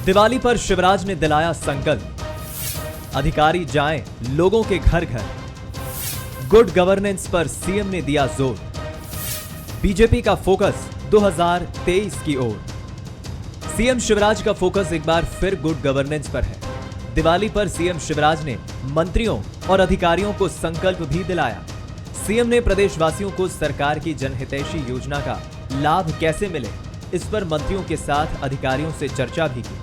दिवाली पर शिवराज ने दिलाया संकल्प, अधिकारी जाएं लोगों के घर घर। गुड गवर्नेंस पर सीएम ने दिया जोर, बीजेपी का फोकस 2023 की ओर। सीएम शिवराज का फोकस एक बार फिर गुड गवर्नेंस पर है। दिवाली पर सीएम शिवराज ने मंत्रियों और अधिकारियों को संकल्प भी दिलाया। सीएम ने प्रदेशवासियों को सरकार की जनहितैषी योजना का लाभ कैसे मिले, इस पर मंत्रियों के साथ अधिकारियों से चर्चा भी की।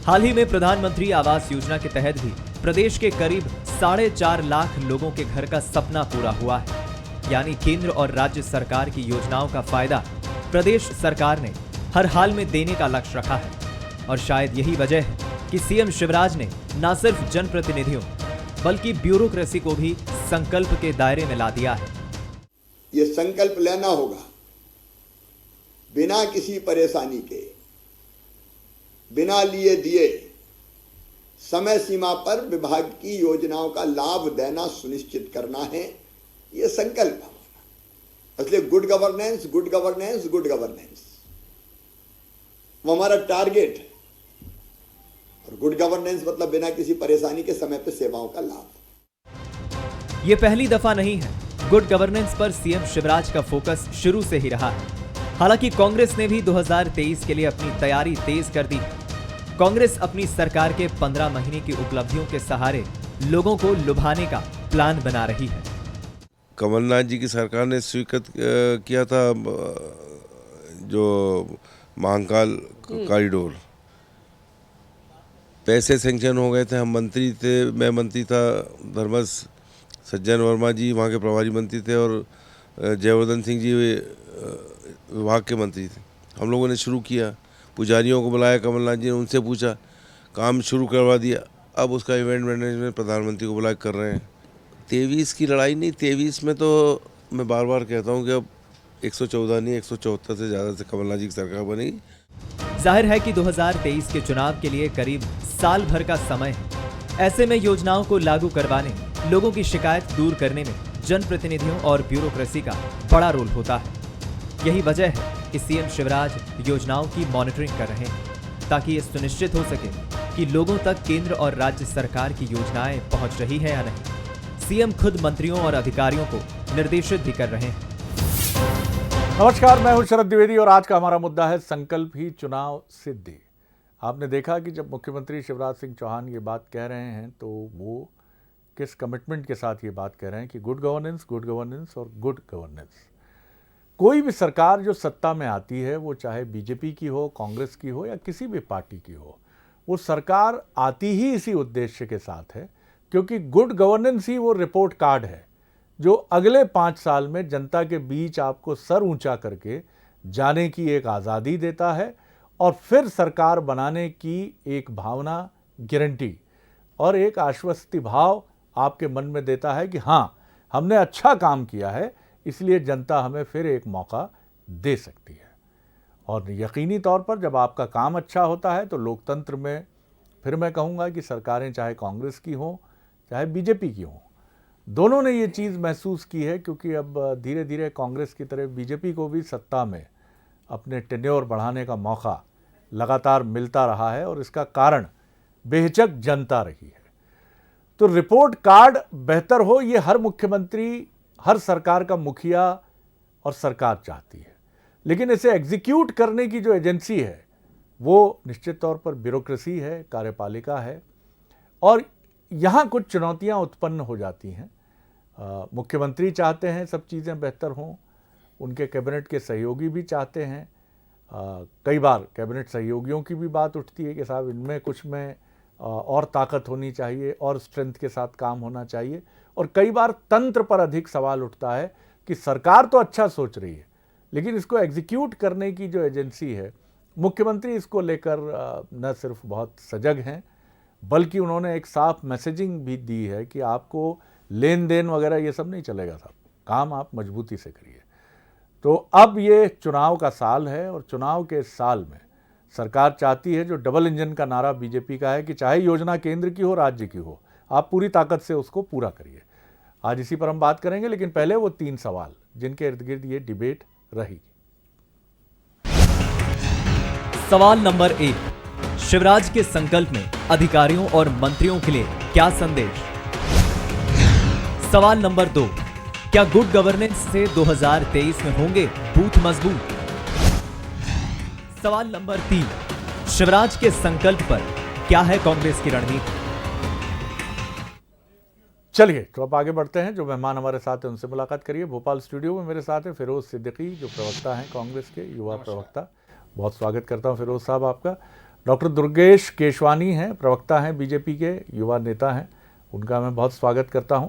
हाल ही में प्रधानमंत्री आवास योजना के तहत भी प्रदेश के करीब 4.5 लाख लोगों के घर का सपना पूरा हुआ है। यानी केंद्र और राज्य सरकार की योजनाओं का फायदा प्रदेश सरकार ने हर हाल में देने का लक्ष्य रखा है। और शायद यही वजह है कि सीएम शिवराज ने न सिर्फ जनप्रतिनिधियों बल्कि ब्यूरोक्रेसी को भी संकल्प के दायरे में ला दिया है। ये संकल्प लेना होगा बिना किसी परेशानी के, बिना लिए दिए समय सीमा पर विभाग की योजनाओं का लाभ देना सुनिश्चित करना है, ये संकल्प है। इसलिए good governance, good governance, good governance वो हमारा टारगेट है। और गुड गवर्नेंस मतलब बिना किसी परेशानी के समय पर सेवाओं का लाभ। ये पहली दफा नहीं है। गुड गवर्नेंस पर सीएम शिवराज का फोकस शुरू से ही रहा है। हालांकि कांग्रेस ने भी 2023 के लिए अपनी तैयारी तेज कर दी। कांग्रेस अपनी सरकार के 15 महीने की उपलब्धियों के सहारे लोगों को लुभाने का प्लान बना रही है। कमलनाथ जी की सरकार ने स्वीकृत किया था जो महाकाल कॉरिडोर, पैसे सैंक्शन हो गए थे। हम मंत्री थे, मैं मंत्री था, धर्मस सज्जन वर्मा जी वहाँ के प्रभारी मंत्री थे और जयवर्धन सिंह जी विभाग के मंत्री थे। हम लोगों ने शुरू किया, पुजारियों को बुलाया, कमलनाथ जी ने उनसे पूछा, काम शुरू करवा दिया। अब उसका इवेंट मैनेजमेंट प्रधानमंत्री को बुला कर रहे हैं। 23 की लड़ाई नहीं, 23 में तो मैं बार बार कहता हूँ कि अब 114 नहीं 174 से ज़्यादा से कमलनाथ जी की सरकार बनेगी। जाहिर है कि 2023 के चुनाव के लिए करीब साल भर का समय है। ऐसे में योजनाओं को लागू करवाने, लोगों की शिकायत दूर करने में जनप्रतिनिधियों और ब्यूरोक्रेसी का बड़ा रोल होता है। यही वजह है कि सीएम शिवराज योजनाओं की मॉनिटरिंग कर रहे हैं ताकि ये सुनिश्चित हो सके कि लोगों तक केंद्र और राज्य सरकार की योजनाएं पहुंच रही है या नहीं। सीएम खुद मंत्रियों और अधिकारियों को निर्देशित भी कर रहे हैं। नमस्कार, मैं हूं शरद द्विवेदी और आज का हमारा मुद्दा है संकल्प ही चुनाव सिद्धि। आपने देखा कि जब मुख्यमंत्री शिवराज सिंह चौहान ये बात कह रहे हैं तो वो किस कमिटमेंट के साथ ये बात कह रहे हैं कि गुड गवर्नेंस और गुड गवर्नेंस। कोई भी सरकार जो सत्ता में आती है, वो चाहे बीजेपी की हो, कांग्रेस की हो या किसी भी पार्टी की हो, वो सरकार आती ही इसी उद्देश्य के साथ है क्योंकि गुड गवर्नेंस ही वो रिपोर्ट कार्ड है जो अगले 5 साल में जनता के बीच आपको सर ऊंचा करके जाने की एक आज़ादी देता है और फिर सरकार बनाने की एक भावना, गारंटी और एक आश्वस्ति भाव आपके मन में देता है कि हाँ, हमने अच्छा काम किया है, इसलिए जनता हमें फिर एक मौका दे सकती है। और यकीनी तौर पर जब आपका काम अच्छा होता है तो लोकतंत्र में फिर मैं कहूँगा कि सरकारें चाहे कांग्रेस की हों चाहे बीजेपी की हों, दोनों ने ये चीज़ महसूस की है क्योंकि अब धीरे धीरे कांग्रेस की तरह बीजेपी को भी सत्ता में अपने टेन्योर बढ़ाने का मौका लगातार मिलता रहा है और इसका कारण बेहिचक जनता रही है। तो रिपोर्ट कार्ड बेहतर हो, ये हर मुख्यमंत्री, हर सरकार का मुखिया और सरकार चाहती है, लेकिन इसे एग्जीक्यूट करने की जो एजेंसी है वो निश्चित तौर पर ब्यूरोक्रेसी है, कार्यपालिका है और यहाँ कुछ चुनौतियाँ उत्पन्न हो जाती हैं। मुख्यमंत्री चाहते हैं सब चीज़ें बेहतर हों, उनके कैबिनेट के सहयोगी भी चाहते हैं। कई बार कैबिनेट सहयोगियों की भी बात उठती है कि साहब इनमें कुछ में और ताकत होनी चाहिए और स्ट्रेंथ के साथ काम होना चाहिए। और कई बार तंत्र पर अधिक सवाल उठता है कि सरकार तो अच्छा सोच रही है लेकिन इसको एग्जीक्यूट करने की जो एजेंसी है, मुख्यमंत्री इसको लेकर न सिर्फ बहुत सजग हैं बल्कि उन्होंने एक साफ मैसेजिंग भी दी है कि आपको लेन देन वगैरह ये सब नहीं चलेगा साहब, काम आप मजबूती से करिए। तो अब ये चुनाव का साल है और चुनाव के साल में सरकार चाहती है, जो डबल इंजन का नारा बीजेपी का है कि चाहे योजना केंद्र की हो राज्य की हो, आप पूरी ताकत से उसको पूरा करिए। आज इसी पर हम बात करेंगे, लेकिन पहले वो 3 सवाल जिनके इर्द गिर्द ये डिबेट रहेगी। सवाल नंबर 1, शिवराज के संकल्प में अधिकारियों और मंत्रियों के लिए क्या संदेश? सवाल नंबर 2, क्या गुड गवर्नेंस से 2023 में होंगे बूथ मजबूत? सवाल नंबर 3, शिवराज के संकल्प पर क्या है कांग्रेस की रणनीति? चलिए तो अब आगे बढ़ते हैं। जो मेहमान हमारे साथ हैं उनसे मुलाकात करिए। भोपाल स्टूडियो में मेरे साथ हैं फिरोज सिद्दीकी, जो प्रवक्ता हैं कांग्रेस के, युवा प्रवक्ता। बहुत स्वागत करता हूं फिरोज साहब आपका। डॉक्टर दुर्गेश केशवानी हैं, प्रवक्ता हैं बीजेपी के, युवा नेता हैं, उनका मैं बहुत स्वागत करता हूं।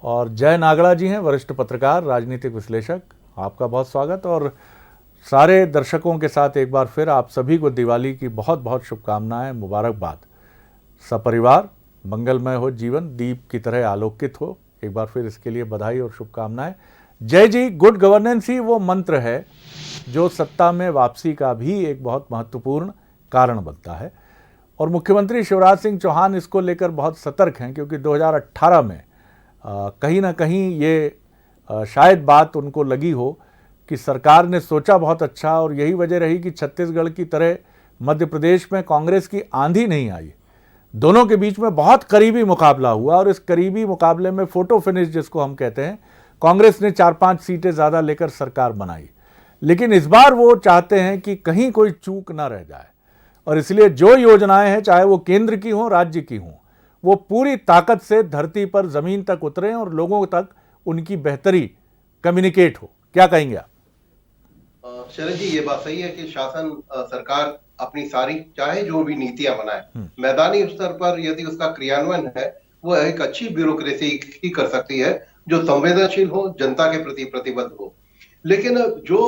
और जय नागड़ा जी हैं, वरिष्ठ पत्रकार, राजनीतिक विश्लेषक, आपका बहुत स्वागत। और सारे दर्शकों के साथ एक बार फिर आप सभी को दिवाली की बहुत बहुत शुभकामनाएं, मुबारकबाद। सपरिवार मंगलमय हो, जीवन दीप की तरह आलोकित हो। एक बार फिर इसके लिए बधाई और शुभकामनाएं। जय जी, गुड गवर्नेंस ही वो मंत्र है जो सत्ता में वापसी का भी एक बहुत महत्वपूर्ण कारण बनता है। और मुख्यमंत्री शिवराज सिंह चौहान इसको लेकर बहुत सतर्क हैं, क्योंकि 2018 में कहीं ना कहीं ये शायद बात उनको लगी हो कि सरकार ने सोचा बहुत अच्छा, और यही वजह रही कि छत्तीसगढ़ की तरह मध्य प्रदेश में कांग्रेस की आंधी नहीं आई। दोनों के बीच में बहुत करीबी मुकाबला हुआ, और इस करीबी मुकाबले में फोटो फिनिश जिसको हम कहते हैं, कांग्रेस ने 4-5 सीटें ज़्यादा लेकर सरकार बनाई। लेकिन इस बार वो चाहते हैं कि कहीं कोई चूक ना रह जाए, और इसलिए जो योजनाएं हैं, चाहे वो केंद्र की हों, राज्य की हों, वो पूरी ताकत से धरती पर ज़मीन तक उतरें और लोगों तक उनकी बेहतरी कम्युनिकेट हो। क्या कहेंगे आप? शरद जी, ये बात सही है कि शासन सरकार अपनी सारी चाहे जो भी नीतियां बनाए, मैदानी स्तर पर यदि उसका क्रियान्वयन है, वो एक अच्छी ब्यूरोक्रेसी ही कर सकती है जो संवेदनशील हो, जनता के प्रति प्रतिबद्ध हो। लेकिन जो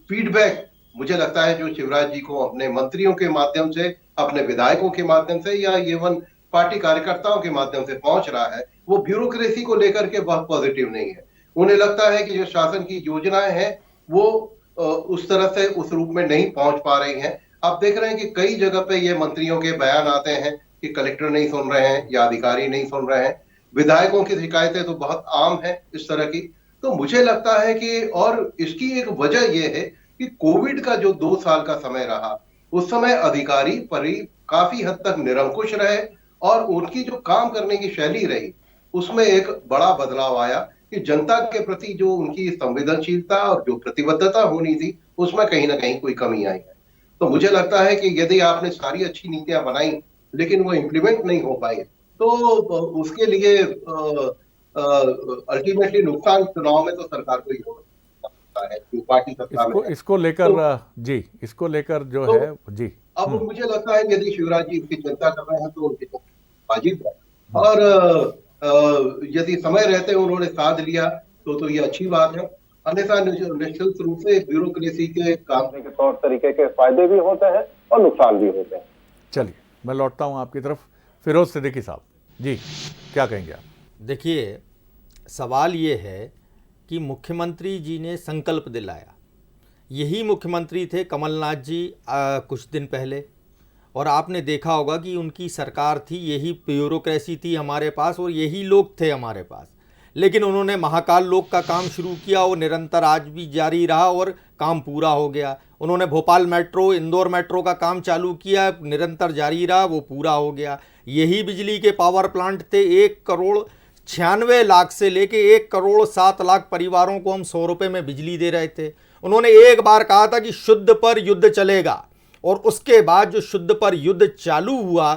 फीडबैक मुझे लगता है जो शिवराज जी को अपने मंत्रियों के माध्यम से, अपने विधायकों के माध्यम से, या इवन पार्टी कार्यकर्ताओं के माध्यम से पहुंच रहा है, वो ब्यूरोक्रेसी को लेकर के बहुत पॉजिटिव नहीं है। उन्हें लगता है कि जो शासन की योजनाएं हैं वो उस तरह से उस रूप में नहीं पहुंच पा रही हैं। आप देख रहे हैं कि कई जगह पे ये मंत्रियों के बयान आते हैं कि कलेक्टर नहीं सुन रहे हैं या अधिकारी नहीं सुन रहे हैं। विधायकों की शिकायतें तो बहुत आम है इस तरह की। तो मुझे लगता है कि, और इसकी एक वजह यह है कि कोविड का जो 2 साल का समय रहा, उस समय अधिकारी काफी हद तक निरंकुश रहे, और उनकी जो काम करने की शैली रही उसमें एक बड़ा बदलाव आया कि जनता के प्रति जो उनकी संवेदनशीलता और जो प्रतिबद्धता होनी थी, उसमें कहीं ना कहीं कोई कमी आई है। तो मुझे लगता है कि यदि आपने सारी अच्छी नीतियां बनाई लेकिन वो इम्प्लीमेंट नहीं हो पाई, तो उसके लिए अल्टीमेटली नुकसान चुनाव में तो सरकार को ही होता है, जो पार्टी सत्ता में है। इसको लेकर जी, इसको लेकर जो तो है जी, अब मुझे लगता है यदि शिवराज जी इसकी चिंता कर रहे हैं तो उनकी वाजिब है, और यदि समय रहते उन्होंने साध लिया तो ये अच्छी बात है। अन्यथा निश्चित रूप से ब्यूरोक्रेसी के काम के तौर तरीके के फायदे भी होते हैं और नुकसान भी होते हैं। चलिए मैं लौटता हूं आपकी तरफ। फिरोज सिद्दीकी साहब जी, क्या कहेंगे आप? देखिए, सवाल ये है कि मुख्यमंत्री जी ने संकल्प दिलाया। यही मुख्यमंत्री थे कमलनाथ जी कुछ दिन पहले, और आपने देखा होगा कि उनकी सरकार थी, यही ब्यूरोक्रेसी थी हमारे पास और यही लोग थे हमारे पास। लेकिन उन्होंने महाकाल लोक का काम शुरू किया, वो निरंतर आज भी जारी रहा और काम पूरा हो गया। उन्होंने भोपाल मेट्रो, इंदौर मेट्रो का काम चालू किया, निरंतर जारी रहा, वो पूरा हो गया। यही बिजली के पावर प्लांट थे, 1,96,00,000 से लेके 1,07,00,000 परिवारों को हम 100 रुपये में बिजली दे रहे थे। उन्होंने एक बार कहा था कि शुद्ध पर युद्ध चलेगा, और उसके बाद जो शुद्ध पर युद्ध चालू हुआ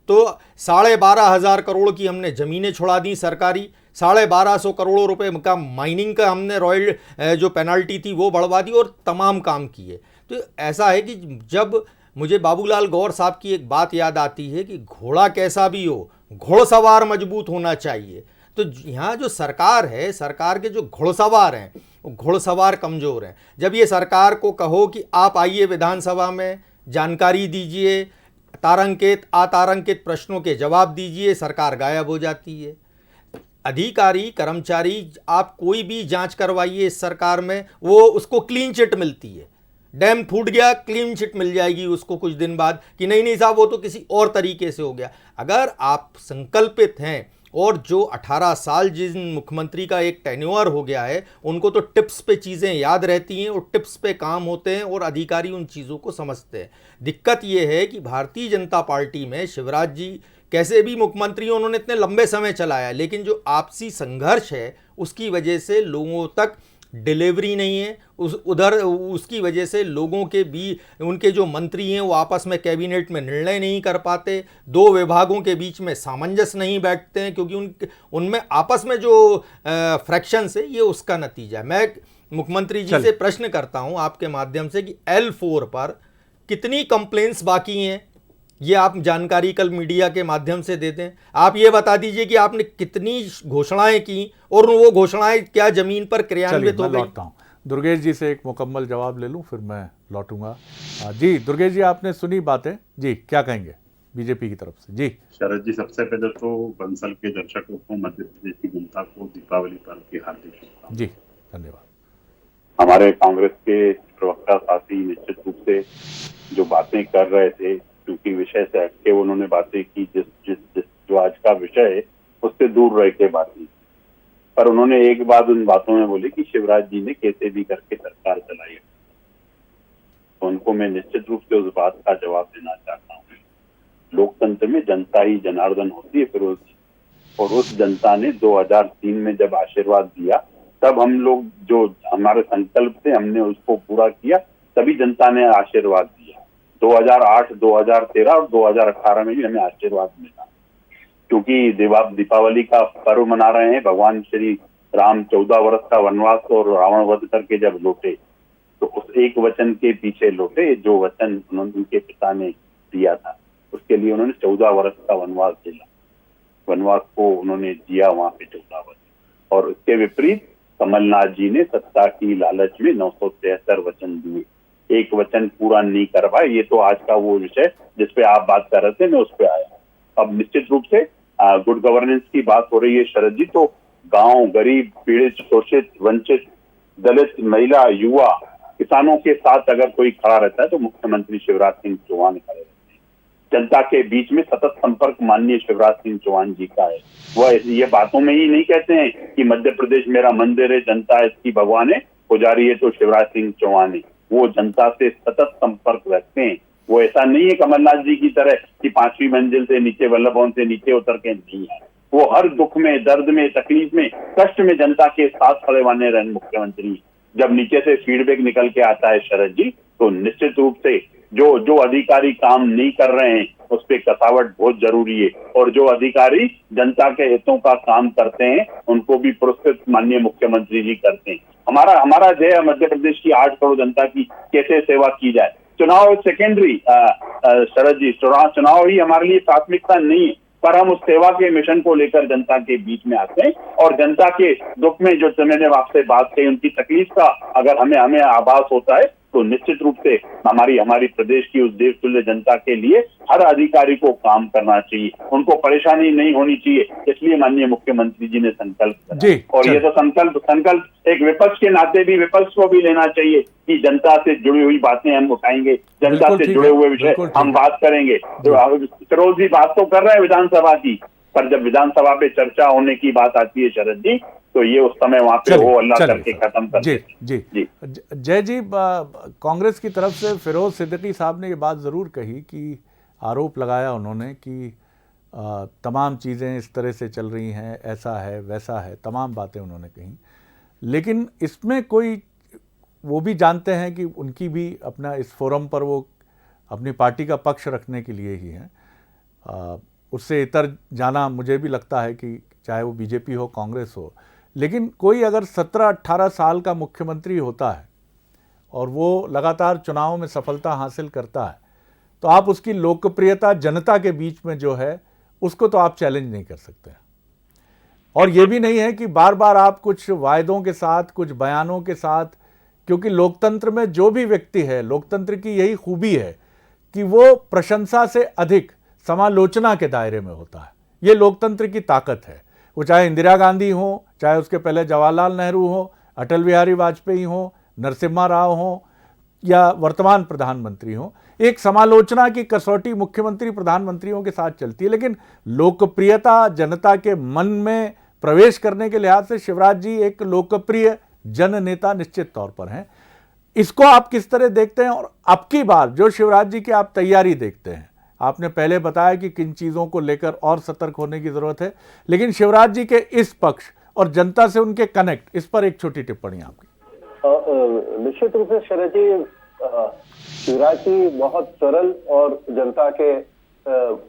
तो 12,500 करोड़ की हमने ज़मीनें छुड़ा दी सरकारी, 1250 करोड़ रुपए का माइनिंग का हमने रॉयल जो पेनल्टी थी वो बढ़वा दी, और तमाम काम किए। तो ऐसा है कि जब मुझे बाबूलाल गौर साहब की एक बात याद आती है कि घोड़ा कैसा भी हो, घोड़सवार मजबूत होना चाहिए। तो यहाँ जो सरकार है, सरकार के जो घोड़सवार हैं, वो घोड़सवार कमज़ोर हैं। जब ये सरकार को कहो कि आप आइए विधानसभा में जानकारी दीजिए, तारांकित अतारांकित प्रश्नों के जवाब दीजिए, सरकार गायब हो जाती है। अधिकारी कर्मचारी, आप कोई भी जांच करवाइए इस सरकार में, वो उसको क्लीन चिट मिलती है। डैम फूट गया, क्लीन चिट मिल जाएगी उसको कुछ दिन बाद कि नहीं नहीं साहब वो तो किसी और तरीके से हो गया। अगर आप संकल्पित हैं और जो 18 साल जिन मुख्यमंत्री का एक टेन्योर हो गया है, उनको तो टिप्स पे चीज़ें याद रहती हैं और टिप्स पे काम होते हैं और अधिकारी उन चीज़ों को समझते हैं। दिक्कत ये है कि भारतीय जनता पार्टी में शिवराज जी कैसे भी मुख्यमंत्री उन्होंने इतने लंबे समय चलाया, लेकिन जो आपसी संघर्ष है उसकी वजह से लोगों तक डिलीवरी नहीं है, उसकी वजह से लोगों के भी उनके जो मंत्री हैं वो आपस में कैबिनेट में निर्णय नहीं कर पाते, दो विभागों के बीच में सामंजस्य नहीं बैठते हैं, क्योंकि उनमें आपस में जो फ्रैक्शंस है ये उसका नतीजा है। मैं मुख्यमंत्री जी से प्रश्न करता हूं आपके माध्यम से कि L4 पर कितनी कंप्लेंट्स बाकी हैं, ये आप जानकारी कल मीडिया के माध्यम से देते हैं। आप ये बता दीजिए कि आपने कितनी घोषणाएं की और वो घोषणाएं क्या जमीन पर क्रियान्वित हो गई। लौटता हूं, दुर्गेश जी से एक मुकम्मल जवाब ले लूं फिर मैं लौटूंगा। जी दुर्गेश जी, आपने सुनी बातें, जी क्या कहेंगे बीजेपी की तरफ से? जी शरद जी, सबसे पहले तो बंसल के दर्शकों को, मध्य प्रदेश की जनता को दीपावली पर्व की हार्दिक शुभकामनाएं। जी धन्यवाद। हमारे कांग्रेस के प्रवक्ता साथी निश्चित रूप से जो बातें कर रहे थे, क्योंकि विषय से हटके उन्होंने बातें की, जिस जो आज का विषय है उससे दूर रह के बातें, पर उन्होंने एक बात उन बातों में बोली कि शिवराज जी ने कैसे भी करके सरकार चलाई। तो उनको मैं निश्चित रूप से उस बात का जवाब देना चाहता हूँ। लोकतंत्र में जनता ही जनार्दन होती है फिरोज जी, और उस जनता ने 2003 में जब आशीर्वाद दिया, तब हम लोग जो हमारे संकल्प थे हमने उसको पूरा किया, तभी जनता ने आशीर्वाद दिया। 2008, 2013 और 2018 में भी हमें आशीर्वाद मिला, क्योंकि दीपावली का पर्व मना रहे हैं। भगवान श्री राम 14 वर्ष का वनवास और रावण वध करके जब लौटे, तो उस एक वचन के पीछे लौटे, जो वचन उनके पिता ने दिया था, उसके लिए उन्होंने 14 वर्ष का वनवास झेला। वनवास को उन्होंने जिया वहां पे 14 वर्ष, और उसके विपरीत कमलनाथ जी ने सत्ता की लालच में 973 वचन दिए, एक वचन पूरा नहीं कर पाए। ये तो आज का वो विषय जिसपे आप बात कर रहे थे, मैं उस पे आया। अब निश्चित रूप से गुड गवर्नेंस की बात हो रही है शरद जी, तो गांव, गरीब, पीड़ित, शोषित, वंचित, दलित, महिला, युवा, किसानों के साथ अगर कोई खड़ा रहता है तो मुख्यमंत्री शिवराज सिंह चौहान खड़े रहते हैं। जनता के बीच में सतत संपर्क माननीय शिवराज सिंह चौहान जी का है। वह ये बातों में ही नहीं कहते हैं कि मध्य प्रदेश मेरा मंदिर है, जनता इसकी भगवान है, पुजारी है तो शिवराज सिंह चौहान है। वो जनता से सतत संपर्क रखते हैं। वो ऐसा नहीं है कमलनाथ जी की तरह कि 5वीं मंजिल से नीचे, वल्लभ भवन से नीचे उतर के नहीं है। वो हर दुख में, दर्द में, तकलीफ में, कष्ट में जनता के साथ खड़े बने रहे मुख्यमंत्री। जब नीचे से फीडबैक निकल के आता है शरद जी, तो निश्चित रूप से जो अधिकारी काम नहीं कर रहे हैं उस पर कसावट बहुत जरूरी है, और जो अधिकारी जनता के हितों का काम करते हैं उनको भी पुरस्कृत माननीय मुख्यमंत्री जी करते हैं। हमारा ध्येय मध्य प्रदेश की 8 करोड़ जनता की कैसे सेवा की जाए। चुनाव सेकेंडरी शरद जी, चुनाव ही हमारे लिए प्राथमिकता नहीं है, पर हम उस सेवा के मिशन को लेकर जनता के बीच में आते हैं, और जनता के दुख में जो मैंने आपसे बात कही, उनकी तकलीफ का अगर हमें आभास होता है तो निश्चित रूप से हमारी प्रदेश की उस देश तुल्य जनता के लिए हर अधिकारी को काम करना चाहिए, उनको परेशानी नहीं होनी चाहिए। इसलिए माननीय मुख्यमंत्री जी ने संकल्प जी, और ये तो संकल्प एक विपक्ष के नाते भी विपक्ष को भी लेना चाहिए कि जनता से जुड़ी हुई बातें हम उठाएंगे, जनता से जुड़े हुए विषय हम बात करेंगे। फिरोज जी बात तो कर रहे हैं विधानसभा की, पर जब विधानसभा पे चर्चा होने की बात आती है शरद जी, तो ये उस समय वहां पे हो अल्लाह करके खत्म कर जी जी जी जय जी। कांग्रेस की तरफ से फिरोज सिद्दीकी साहब ने ये बात ज़रूर कही कि आरोप लगाया उन्होंने कि तमाम चीज़ें इस तरह से चल रही हैं, ऐसा है वैसा है, तमाम बातें उन्होंने कही, लेकिन इसमें कोई वो भी जानते हैं कि उनकी भी अपना इस फोरम पर वो अपनी पार्टी का पक्ष रखने के लिए ही हैं। उससे इतर जाना मुझे भी लगता है कि चाहे वो बीजेपी हो, कांग्रेस हो, लेकिन कोई अगर 17-18 साल का मुख्यमंत्री होता है और वो लगातार चुनाव में सफलता हासिल करता है, तो आप उसकी लोकप्रियता जनता के बीच में जो है उसको तो आप चैलेंज नहीं कर सकते। और ये भी नहीं है कि बार बार आप कुछ वायदों के साथ, कुछ बयानों के साथ, क्योंकि लोकतंत्र में जो भी व्यक्ति है, लोकतंत्र की यही खूबी है कि वो प्रशंसा से अधिक समालोचना के दायरे में होता है। ये लोकतंत्र की ताकत है। वो चाहे इंदिरा गांधी हो, चाहे उसके पहले जवाहरलाल नेहरू हो, अटल बिहारी वाजपेयी हो, नरसिम्हा राव हो, या वर्तमान प्रधानमंत्री हों, एक समालोचना की कसौटी मुख्यमंत्री प्रधानमंत्रियों के साथ चलती है, लेकिन लोकप्रियता, जनता के मन में प्रवेश करने के लिहाज से शिवराज जी एक लोकप्रिय जन नेता निश्चित तौर पर हैं। इसको आप किस तरह देखते हैं, और अब की बार जो शिवराज जी की आप तैयारी देखते हैं? आपने पहले बताया कि किन चीजों को लेकर और सतर्क होने की जरूरत है, लेकिन शिवराज जी के इस पक्ष और जनता से उनके कनेक्ट, इस पर एक छोटी टिप्पणी आपकी। निश्चित रूप से शरद जी, शिवराज जी बहुत सरल और जनता के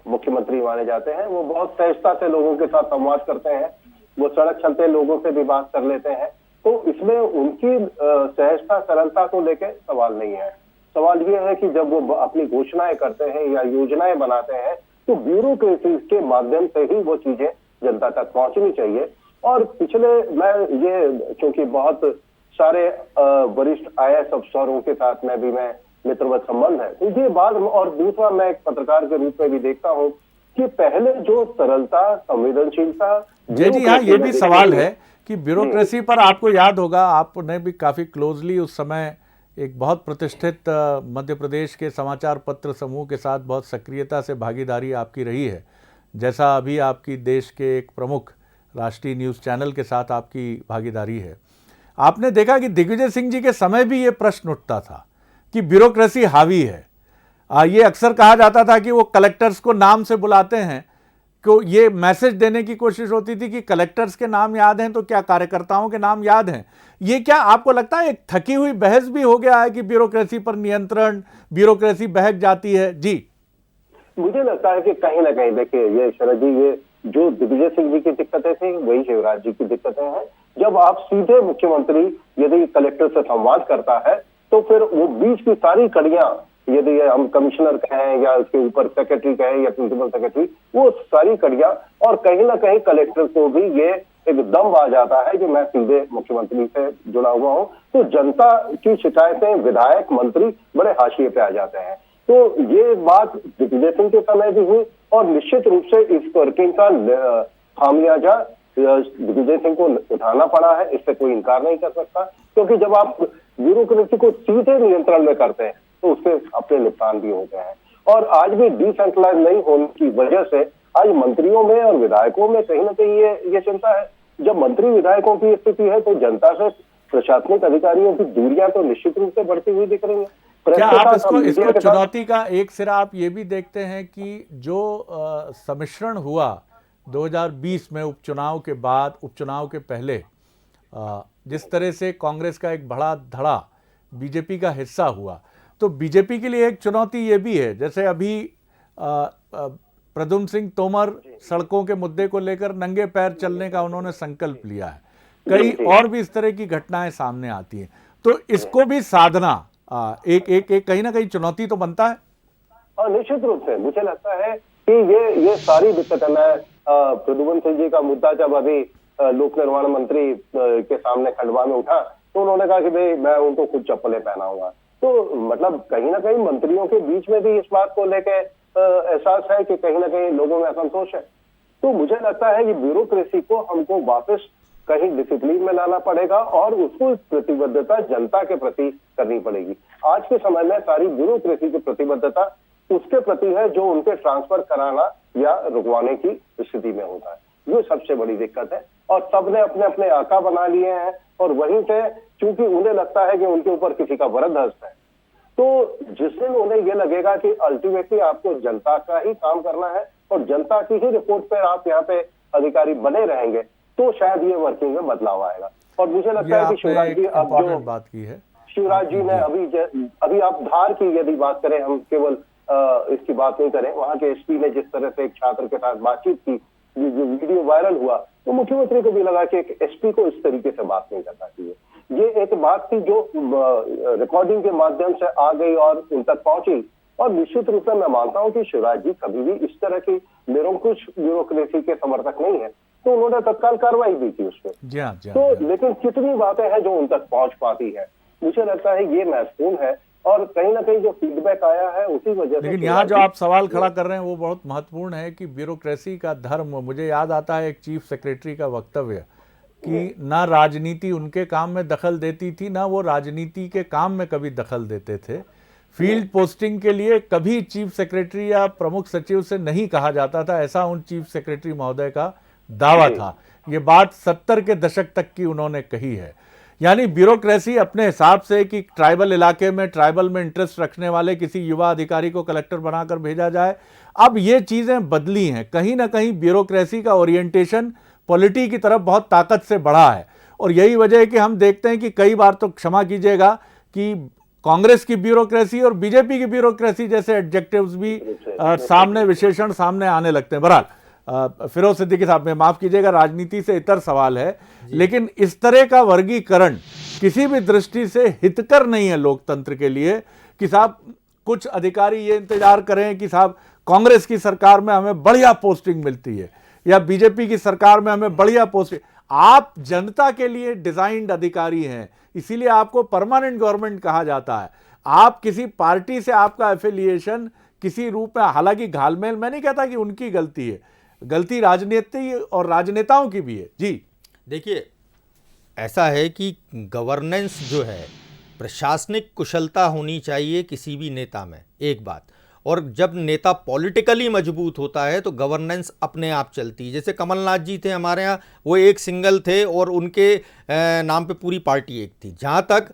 मुख्यमंत्री माने जाते हैं। वो बहुत सहजता से लोगों के साथ संवाद करते हैं, वो सड़क चलते लोगों से भी बात कर लेते हैं, तो इसमें उनकी सहजता, सरलता को लेकर सवाल नहीं है। सवाल ये है कि जब वो अपनी घोषणाएं करते हैं या योजनाएं बनाते हैं तो ब्यूरोक्रेसी के माध्यम से ही वो चीजें जनता तक पहुंचनी चाहिए। और पिछले, मैं ये चूंकि बहुत सारे वरिष्ठ IAS अफसरों के साथ मैं मित्रवत संबंध है, तो ये बात, और दूसरा मैं एक पत्रकार के रूप में भी देखता हूँ कि पहले जो सरलता, संवेदनशीलता, जी यहाँ ये भी सवाल है कि ब्यूरोक्रेसी पर आपको याद होगा, आपने भी काफी क्लोजली उस समय एक बहुत प्रतिष्ठित मध्य प्रदेश के समाचार पत्र समूह के साथ बहुत सक्रियता से भागीदारी आपकी रही है, जैसा अभी आपकी देश के एक प्रमुख राष्ट्रीय न्यूज़ चैनल के साथ आपकी भागीदारी है। आपने देखा कि दिग्विजय सिंह जी के समय भी ये प्रश्न उठता था कि ब्यूरोक्रेसी हावी है। ये अक्सर कहा जाता था कि वो कलेक्टर्स को नाम से बुलाते हैं, को ये मैसेज देने की कोशिश होती थी कि कलेक्टर्स के नाम याद हैं तो क्या कार्यकर्ताओं के नाम याद हैं। ये क्या आपको लगता है एक थकी हुई बहस भी हो गया है कि ब्यूरोक्रेसी पर नियंत्रण, ब्यूरोक्रेसी बहक जाती है? जी, मुझे लगता है कि कहीं ना कहीं, देखिए ये शरद जी, ये जो दिग्विजय सिंह जी की दिक्कतें थी वही शिवराज जी की दिक्कतें हैं। जब आप सीधे मुख्यमंत्री यदि कलेक्टर से संवाद करता है तो फिर वो बीच की सारी कड़ियां, यदि हम कमिश्नर कहें या उसके ऊपर सेक्रेटरी कहें या प्रिंसिपल सेक्रेटरी, वो सारी कड़ियां, और कहीं ना कहीं कलेक्टर को भी ये एक दम आ जाता है कि मैं सीधे मुख्यमंत्री से जुड़ा हुआ हूं, तो जनता की शिकायतें विधायक, मंत्री बड़े हाशिए पे आ जाते हैं। तो ये बात दिग्विजय सिंह के समय भी हुई, और निश्चित रूप से इस वर्किंग का खामियाजा दिग्विजय सिंह को उठाना पड़ा है, इससे कोई इनकार नहीं कर सकता, क्योंकि जब आप ब्यूरोक्रेसी को सीधे नियंत्रण में करते हैं तो उसके अपने नुकसान भी होते हैं। और आज भी डिसेंट्रलाइज नहीं होने की वजह से आज मंत्रियों में और विधायकों में कहीं ना कहीं ये चिंता है। जब मंत्री विधायकों की स्थिति है तो जनता से प्रशासनिक अधिकारियों की दूरियां तो निश्चित रूप से बढ़ती हुई दिख रही है। क्या आप इसको चुनौती का एक सिरा आप ये भी देखते हैं कि जो सम्मिश्रण हुआ 2020 में उपचुनाव के बाद, उपचुनाव के पहले, जिस तरह से कांग्रेस का एक बड़ा धड़ा बीजेपी का हिस्सा हुआ, तो बीजेपी के लिए एक चुनौती ये भी है, जैसे अभी प्रद्युम्न सिंह तोमर सड़कों के मुद्दे को लेकर नंगे पैर चलने का उन्होंने संकल्प लिया है, कई और भी इस तरह की घटनाएं सामने आती हैं, तो इसको भी साधना एक कहीं ना कहीं चुनौती तो बनता है। और निश्चित रूप से मुझे लगता है कि ये सारी दिक्कतें, मैं प्रद्युम्न सिंह जी का मुद्दा जब अभी लोक निर्माण मंत्री के सामने खंडवा में उठा तो उन्होंने कहा कि भाई मैं उनको खुद चप्पलें पहनाऊंगा, तो मतलब कहीं ना कहीं मंत्रियों के बीच में भी इस बात को लेकर एहसास है कि कहीं ना कहीं लोगों में असंतोष है। तो मुझे लगता है कि ब्यूरोक्रेसी को हमको वापस कहीं डिसिप्लिन में लाना पड़ेगा और उसको प्रतिबद्धता जनता के प्रति करनी पड़ेगी। आज के समय में सारी ब्यूरोक्रेसी की प्रतिबद्धता उसके प्रति है जो उनके ट्रांसफर कराना या रुकवाने की स्थिति में होता है। ये सबसे बड़ी दिक्कत है, और सबने अपने अपने आका बना लिए हैं, और वहीं से चूंकि उन्हें लगता है कि उनके ऊपर किसी का वरद हस्त है, तो जिस दिन उन्हें यह लगेगा कि अल्टीमेटली आपको जनता का ही काम करना है और जनता की ही रिपोर्ट पर आप यहाँ पे अधिकारी बने रहेंगे, तो शायद ये वर्किंग में बदलाव आएगा। और मुझे लगता है कि शिवराज जी, अब जो बात की है शिवराज जी ने अभी आप धार की यदि बात करें, हम केवल इसकी बात नहीं करें, वहां के एसपी ने जिस तरह से एक छात्र के साथ बातचीत की, जो वीडियो वायरल हुआ, तो मुख्यमंत्री को भी लगा कि एक एसपी को इस तरीके से बात नहीं करना चाहिए। ये एक बात थी जो रिकॉर्डिंग के माध्यम से आ गई और उन तक पहुंची, और निश्चित रूप से मैं मानता हूं कि शिवराज जी कभी भी इस तरह की निरंकुश ब्यूरोक्रेसी के समर्थक नहीं है, तो उन्होंने तत्काल कार्रवाई भी की उस पर। तो लेकिन कितनी बातें हैं जो उन तक पहुंच पाती है, मुझे लगता है ये महत्वपूर्ण है, और कहीं ना कहीं जो फीडबैक आया है उसी वजह से। लेकिन यहाँ जो आप सवाल खड़ा कर रहे हैं वो बहुत महत्वपूर्ण है कि ब्यूरोक्रेसी का धर्म, मुझे याद आता है एक चीफ सेक्रेटरी का वक्तव्य कि ना राजनीति उनके काम में दखल देती थी, ना वो राजनीति के काम में कभी दखल देते थे। फील्ड पोस्टिंग के लिए कभी चीफ सेक्रेटरी या प्रमुख सचिव से नहीं कहा जाता था, ऐसा उन चीफ सेक्रेटरी महोदय का दावा था। ये बात 70 के दशक तक की उन्होंने कही है। यानी ब्यूरोक्रेसी अपने हिसाब से कि ट्राइबल इलाके में, ट्राइबल में इंटरेस्ट रखने वाले किसी युवा अधिकारी को कलेक्टर बनाकर भेजा जाए, अब ये चीज़ें बदली हैं। कहीं ना कहीं ब्यूरोक्रेसी का ओरिएंटेशन पॉलिटी की तरफ बहुत ताकत से बढ़ा है, और यही वजह है कि हम देखते हैं कि कई बार, तो क्षमा कीजिएगा, कि कांग्रेस की ब्यूरोक्रेसी और बीजेपी की ब्यूरोक्रेसी जैसे एडजेक्टिव्स भी सामने, विशेषण सामने आने लगते हैं। बहरहाल फिरोज सिद्दीकी साहब, में माफ कीजिएगा, राजनीति से इतर सवाल है, लेकिन इस तरह का वर्गीकरण किसी भी दृष्टि से हितकर नहीं है लोकतंत्र के लिए कि साहब कुछ अधिकारी ये इंतजार करें कि साहब कांग्रेस की सरकार में हमें बढ़िया पोस्टिंग मिलती है या बीजेपी की सरकार में हमें बढ़िया पोस्टिंग। आप जनता के लिए डिजाइंड अधिकारी हैं, इसीलिए आपको परमानेंट गवर्नमेंट कहा जाता है। आप किसी पार्टी से आपका एफिलिएशन किसी रूप में, हालांकि घालमेल, मैं नहीं कहता कि उनकी गलती है, गलती राजनीति और राजनेताओं की भी है। जी देखिए, ऐसा है कि गवर्नेंस जो है, प्रशासनिक कुशलता होनी चाहिए किसी भी नेता में, एक बात। और जब नेता पॉलिटिकली मजबूत होता है तो गवर्नेंस अपने आप चलती है। जैसे कमलनाथ जी थे हमारे यहाँ, वो एक सिंगल थे और उनके नाम पे पूरी पार्टी एक थी। जहाँ तक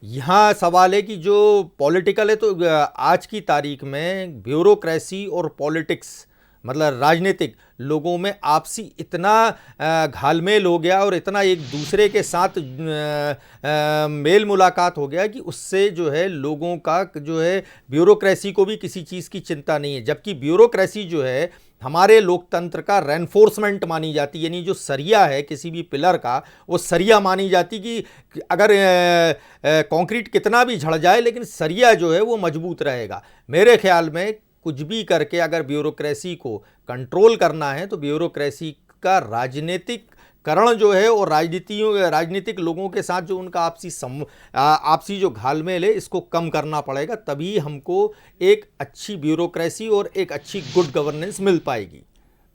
यहाँ सवाल है कि जो पॉलिटिकल है, तो आज की तारीख में ब्यूरोक्रेसी और पॉलिटिक्स, मतलब राजनीतिक लोगों में आपसी इतना घालमेल हो गया और इतना एक दूसरे के साथ मेल मुलाकात हो गया कि उससे जो है लोगों का जो है ब्यूरोक्रेसी को भी किसी चीज़ की चिंता नहीं है। जबकि ब्यूरोक्रेसी जो है हमारे लोकतंत्र का रेनफोर्समेंट मानी जाती है, यानी जो सरिया है किसी भी पिलर का, वो सरिया मानी जाती कि अगर कंक्रीट कितना भी झड़ जाए लेकिन सरिया जो है वो मजबूत रहेगा। मेरे ख्याल में कुछ भी करके अगर ब्यूरोक्रेसी को कंट्रोल करना है तो ब्यूरोक्रेसी का राजनीतिक करण जो है और राजनीतिक लोगों के साथ जो उनका आपसी जो घालमेल है, इसको कम करना पड़ेगा। तभी हमको एक अच्छी ब्यूरोक्रेसी और एक अच्छी गुड गवर्नेंस मिल पाएगी।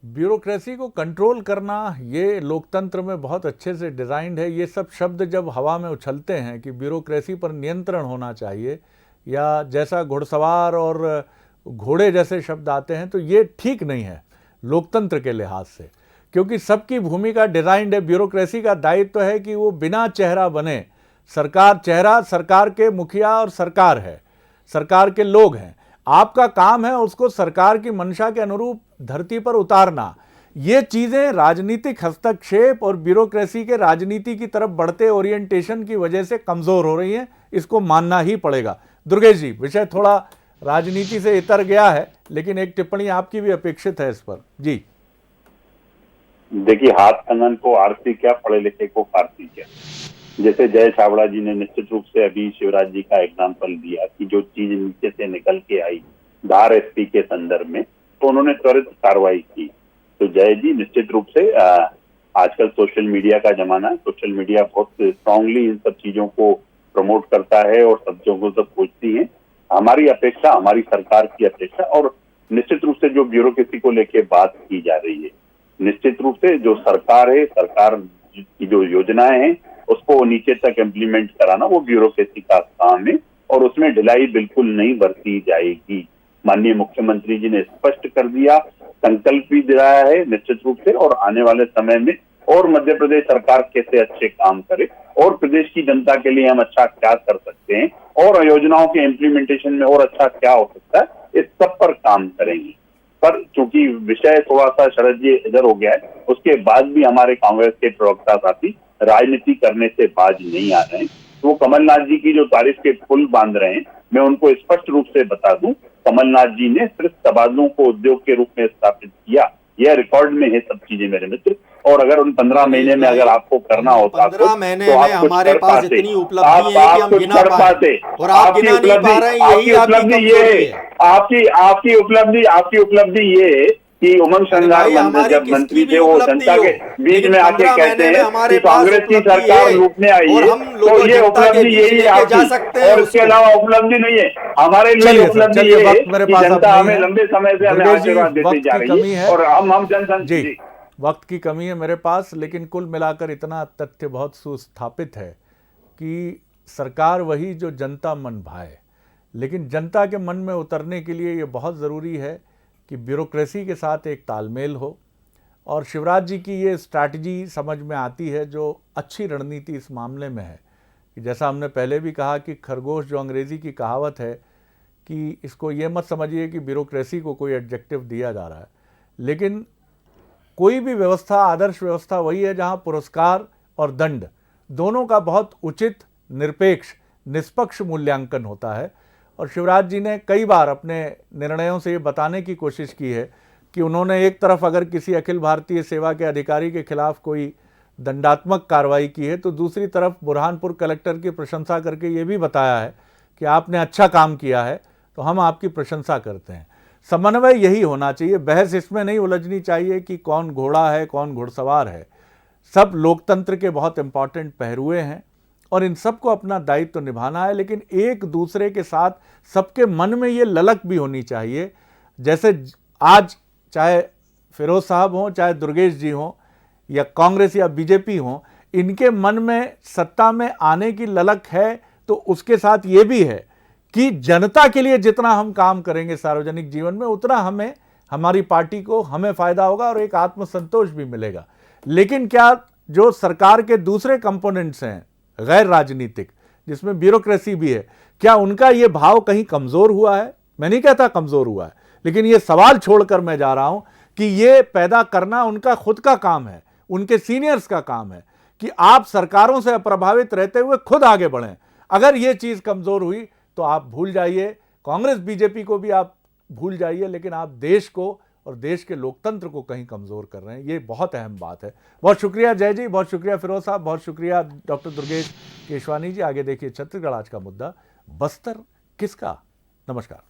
ब्यूरोक्रेसी को कंट्रोल करना ये लोकतंत्र में बहुत अच्छे से डिज़ाइंड है। ये सब शब्द जब हवा में उछलते हैं कि ब्यूरोक्रेसी पर नियंत्रण होना चाहिए, या जैसा घुड़सवार और घोड़े जैसे शब्द आते हैं, तो ये ठीक नहीं है लोकतंत्र के लिहाज से, क्योंकि सबकी भूमिका डिजाइंड है। ब्यूरोक्रेसी का दायित्व है कि वो बिना चेहरा बने, सरकार चेहरा सरकार के मुखिया और सरकार है, सरकार के लोग हैं, आपका काम है उसको सरकार की मंशा के अनुरूप धरती पर उतारना। ये चीज़ें राजनीतिक हस्तक्षेप और ब्यूरोक्रेसी के राजनीति की तरफ बढ़ते ओरिएंटेशन की वजह से कमज़ोर हो रही हैं, इसको मानना ही पड़ेगा। दुर्गेश जी, विषय थोड़ा राजनीति से इतर गया है, लेकिन एक टिप्पणी आपकी भी अपेक्षित है इस पर। जी देखिए, हाथ कंगन को आरती क्या, पढ़े लिखे को फारसी क्या। जैसे जय छाबड़ा जी ने निश्चित रूप से अभी शिवराज जी का एग्जाम्पल दिया कि जो चीज नीचे से निकल के आई धार एसपी के संदर्भ में, तो उन्होंने त्वरित कार्रवाई की। तो जय जी निश्चित रूप से आजकल सोशल मीडिया का जमाना है, सोशल मीडिया बहुत स्ट्रांगली इन सब चीजों को प्रमोट करता है और सब चीजों को पूछती है। हमारी अपेक्षा, हमारी सरकार की अपेक्षा, और निश्चित रूप से जो ब्यूरोक्रेसी को लेके बात की जा रही है, निश्चित रूप से जो सरकार है, सरकार की जो योजनाएं हैं उसको नीचे तक इम्प्लीमेंट कराना वो ब्यूरोक्रेसी का काम है, और उसमें ढिलाई बिल्कुल नहीं बरती जाएगी। माननीय मुख्यमंत्री जी ने स्पष्ट कर दिया, संकल्प भी दिलाया है निश्चित रूप से, और आने वाले समय में और मध्य प्रदेश सरकार कैसे अच्छे काम करे और प्रदेश की जनता के लिए हम अच्छा क्या कर सकते हैं और योजनाओं के इम्प्लीमेंटेशन में और अच्छा क्या हो सकता है, इस सब पर काम करेंगे। पर चूंकि विषय थोड़ा सा शरद जी इधर हो गया है, उसके बाद भी हमारे कांग्रेस के प्रवक्ता साथी राजनीति करने से बाज नहीं आ रहे हैं। तो वो कमलनाथ जी की जो तारीफ के पुल बांध रहे हैं, मैं उनको स्पष्ट रूप से बता दूं, कमलनाथ जी ने सिर्फ तबादलों को उद्योग के रूप में स्थापित किया, यह रिकॉर्ड में है सब चीजें मेरे मित्र। और अगर उन 15 महीने में अगर आपको करना होता 15 महीने में हमारे पास इतनी उपलब्धि है कि हम गिना पाते, और आप गिना नहीं पा रहे हैं, यही आपकी कमजोरी है। आपकी उपलब्धि ये है कि उमंग श्रृंगार जब मंत्री थे वो जनता के बीच में आके कहते हैं कि कांग्रेस की सरकार लूटने आई है, तो ये उपलब्धि यही है आपकी, और उसके अलावा उपलब्धि नहीं है। हमारे लिए उपलब्धि ये है कि जनता हमें लंबे समय से हमें आशीर्वाद देती जा रही है, और हम जनसंघ। वक्त की कमी है मेरे पास, लेकिन कुल मिलाकर इतना तथ्य बहुत सुस्थापित है कि सरकार वही जो जनता मन भाए। लेकिन जनता के मन में उतरने के लिए ये बहुत ज़रूरी है कि ब्यूरोक्रेसी के साथ एक तालमेल हो, और शिवराज जी की ये स्ट्रैटेजी समझ में आती है जो अच्छी रणनीति इस मामले में है कि जैसा हमने पहले भी कहा कि खरगोश जो अंग्रेज़ी की कहावत है कि इसको ये मत समझिए कि ब्यूरोक्रेसी को कोई एडजेक्टिव दिया जा रहा है, लेकिन कोई भी व्यवस्था, आदर्श व्यवस्था वही है जहां पुरस्कार और दंड दोनों का बहुत उचित, निरपेक्ष, निष्पक्ष मूल्यांकन होता है। और शिवराज जी ने कई बार अपने निर्णयों से ये बताने की कोशिश की है कि उन्होंने एक तरफ अगर किसी अखिल भारतीय सेवा के अधिकारी के खिलाफ कोई दंडात्मक कार्रवाई की है तो दूसरी तरफ बुरहानपुर कलेक्टर की प्रशंसा करके ये भी बताया है कि आपने अच्छा काम किया है तो हम आपकी प्रशंसा करते हैं। समन्वय यही होना चाहिए, बहस इसमें नहीं उलझनी चाहिए कि कौन घोड़ा है कौन घुड़सवार है। सब लोकतंत्र के बहुत इंपॉर्टेंट पहलुए हैं और इन सबको अपना दायित्व तो निभाना है, लेकिन एक दूसरे के साथ सबके मन में ये ललक भी होनी चाहिए। जैसे आज चाहे फिरोज साहब हों, चाहे दुर्गेश जी हों, या कांग्रेस या बीजेपी हों, इनके मन में सत्ता में आने की ललक है, तो उसके साथ ये भी है कि जनता के लिए जितना हम काम करेंगे सार्वजनिक जीवन में उतना हमें, हमारी पार्टी को, हमें फायदा होगा और एक आत्मसंतोष भी मिलेगा। लेकिन क्या जो सरकार के दूसरे कंपोनेंट्स हैं गैर राजनीतिक, जिसमें ब्यूरोक्रेसी भी है, क्या उनका ये भाव कहीं कमजोर हुआ है? मैं नहीं कहता कमजोर हुआ है, लेकिन ये सवाल छोड़कर मैं जा रहा हूं कि ये पैदा करना उनका खुद का काम है, उनके सीनियर्स का काम है कि आप सरकारों से अप्रभावित रहते हुए खुद आगे बढ़ें। अगर ये चीज कमजोर हुई तो आप भूल जाइए, कांग्रेस बीजेपी को भी आप भूल जाइए, लेकिन आप देश को और देश के लोकतंत्र को कहीं कमजोर कर रहे हैं। ये बहुत अहम बात है। बहुत शुक्रिया जय जी, बहुत शुक्रिया फिरोज साहब, बहुत शुक्रिया डॉक्टर दुर्गेश केशवानी जी। आगे देखिए छत्तीसगढ़ आज का मुद्दा, बस्तर किसका। नमस्कार।